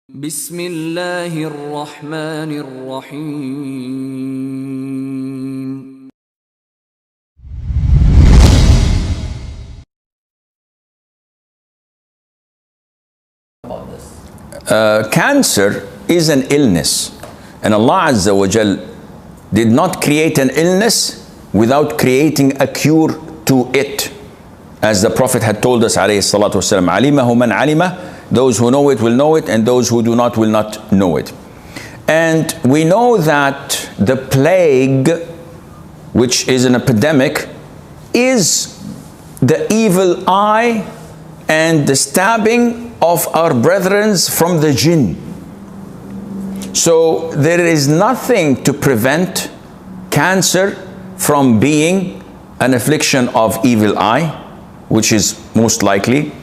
بسم الله الرحمن الرحيم. Cancer is an illness, and Allah Azza wa Jal did not create an illness without creating a cure to it, as the Prophet had told us alayhi salatu wasalam, alimahu man alima, those who know it will know it, and those who do not will not know it. And we know that the plague, which is an epidemic, is the evil eye and the stabbing of our brethren from the jinn. So there is nothing to prevent cancer from being an affliction of evil eye, which is most likely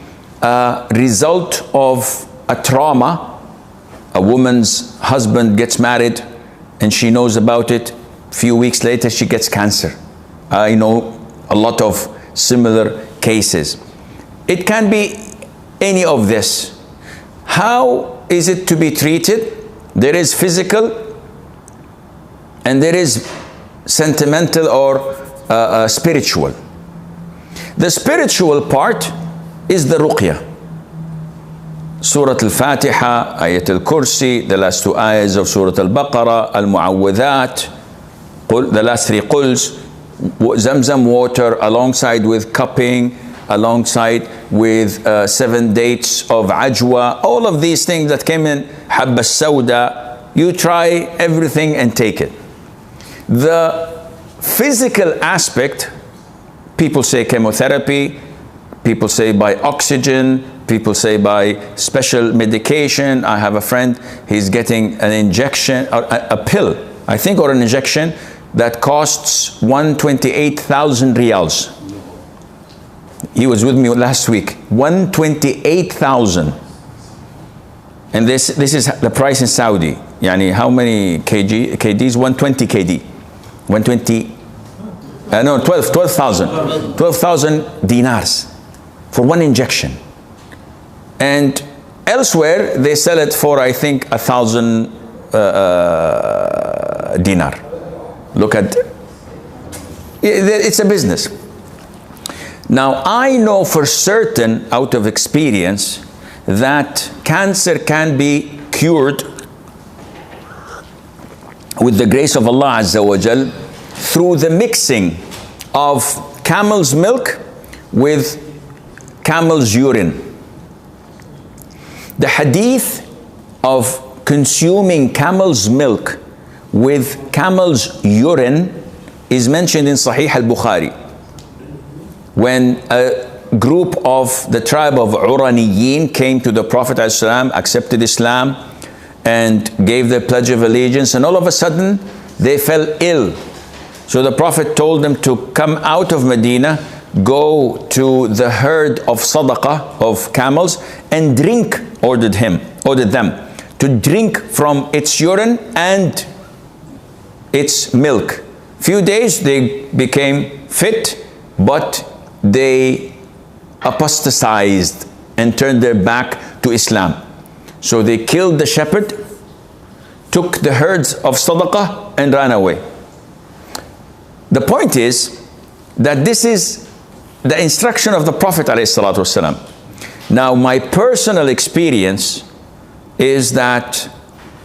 a result of a trauma. A woman's husband gets married and she knows about it. A few weeks later she gets cancer. I know a lot of similar cases. It can be any of this. How is it to be treated? There is physical and there is sentimental or spiritual. The spiritual part is the ruqya. Surah Al-Fatiha, Ayat Al-Kursi, the last two ayahs of Surah Al-Baqarah, Al-Mu'awwadhat, the last three quls, Zamzam water alongside with cupping, alongside with 7 dates of ajwa, all of these things that came in habba sauda. You try everything and take it. The physical aspect, people say chemotherapy, people say by oxygen, people say by special medication. I have a friend, he's getting an injection, or a pill, I think, or an injection that costs 128,000 riyals. He was with me last week. 128,000. And this is the price in Saudi. Yani how many kgs? 120 kd. 12,000 dinars for one injection. And elsewhere they sell it for, I think, 1,000 dinar. Look at, it's a business. Now, I know for certain, out of experience, that cancer can be cured with the grace of Allah Azza wa Jal through the mixing of camel's milk with camel's urine. The hadith of consuming camel's milk with camel's urine is mentioned in Sahih al-Bukhari. When a group of the tribe of Uraniyin came to the Prophet ﷺ, accepted Islam and gave their pledge of allegiance, and all of a sudden they fell ill. So the Prophet told them to come out of Medina, go to the herd of sadaqah, of camels, and drink, ordered them to drink from its urine and its milk. Few days they became fit, but they apostatized and turned their back to Islam. So they killed the shepherd, took the herds of sadaqah and ran away. The point is that this is the instruction of the Prophet ﷺ. Now, my personal experience is that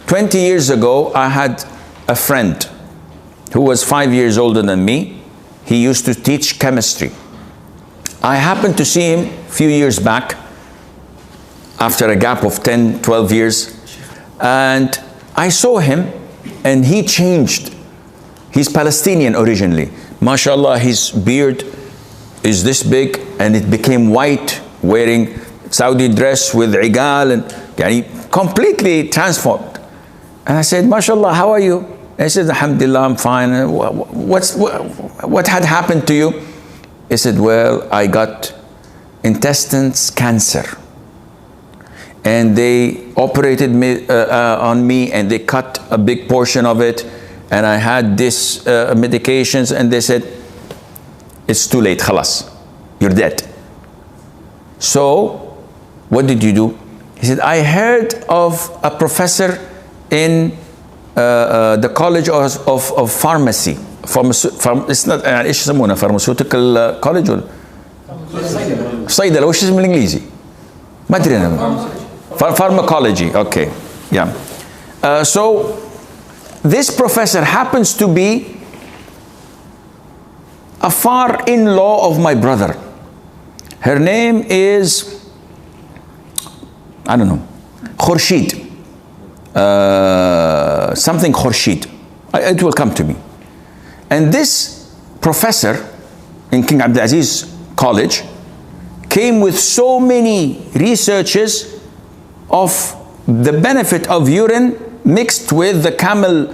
20 years ago I had a friend who was 5 years older than me. He used to teach chemistry. I happened to see him a few years back after a gap of 10, 12 years, and I saw him and he changed. He's Palestinian originally. MashaAllah, his beard is this big and it became white, wearing Saudi dress with igal, and completely transformed. And I said, MashaAllah, how are you? I said, Alhamdulillah, I'm fine. What had happened to you? He said, well, I got intestines cancer. And they operated on me and they cut a big portion of it. And I had this medications, and they said, it's too late, khalas, you're dead. So, what did you do? He said, I heard of a professor in the College of Pharmacy. It's not ايش يسمونه pharmaceutical college ولا صيدلة وش اسمه بالانجليزي؟ ما ادري انا. Pharmacology. Okay. Yeah. So this professor happens to be a far-in-law of my brother. Her name is, I don't know, Khurshid. Something Khurshid. It will come to me. And this professor in King Abdulaziz College came with so many researches of the benefit of urine mixed with the camel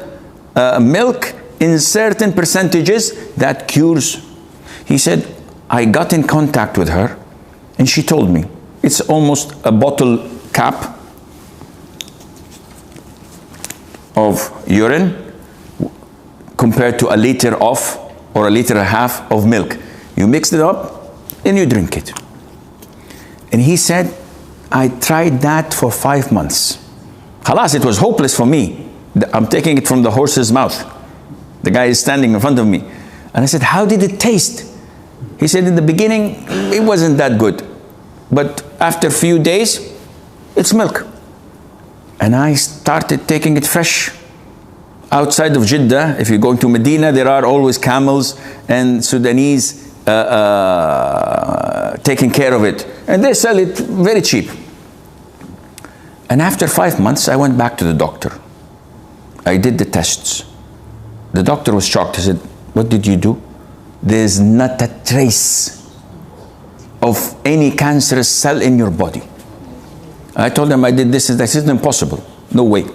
milk in certain percentages that cures. He said, I got in contact with her and she told me, it's almost a bottle cap of urine compared to a liter of or a liter and a half of milk. You mix it up and you drink it. And he said, I tried that for 5 months. Khalas, it was hopeless for me. I'm taking it from the horse's mouth. The guy is standing in front of me. And I said, how did it taste? He said, in the beginning, it wasn't that good. But after a few days, it's milk. And I started taking it fresh. Outside of Jeddah, if you're going to Medina, there are always camels and Sudanese taking care of it. And they sell it very cheap. And after 5 months, I went back to the doctor. I did the tests. The doctor was shocked. He said, what did you do? There's not a trace of any cancerous cell in your body. I told him I did this. This is impossible. No way.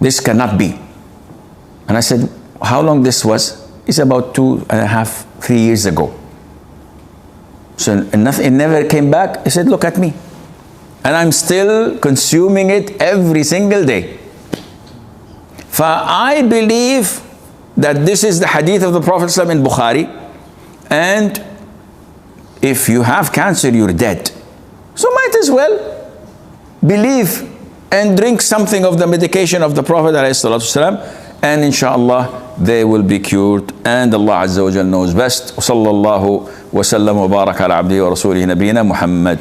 This cannot be. And I said, how long this was? It's about 2.5, 3 years ago. So nothing, it never came back. He said, look at me. And I'm still consuming it every single day. I believe that this is the hadith of the Prophet ﷺ in Bukhari. And if you have cancer, you're dead. So might as well believe and drink something of the medication of the Prophet ﷺ, and inshallah they will be cured. And Allah Azza wa Jal knows best. وصلى الله وسلم وبارك على عبده ورسوله نبينا محمد.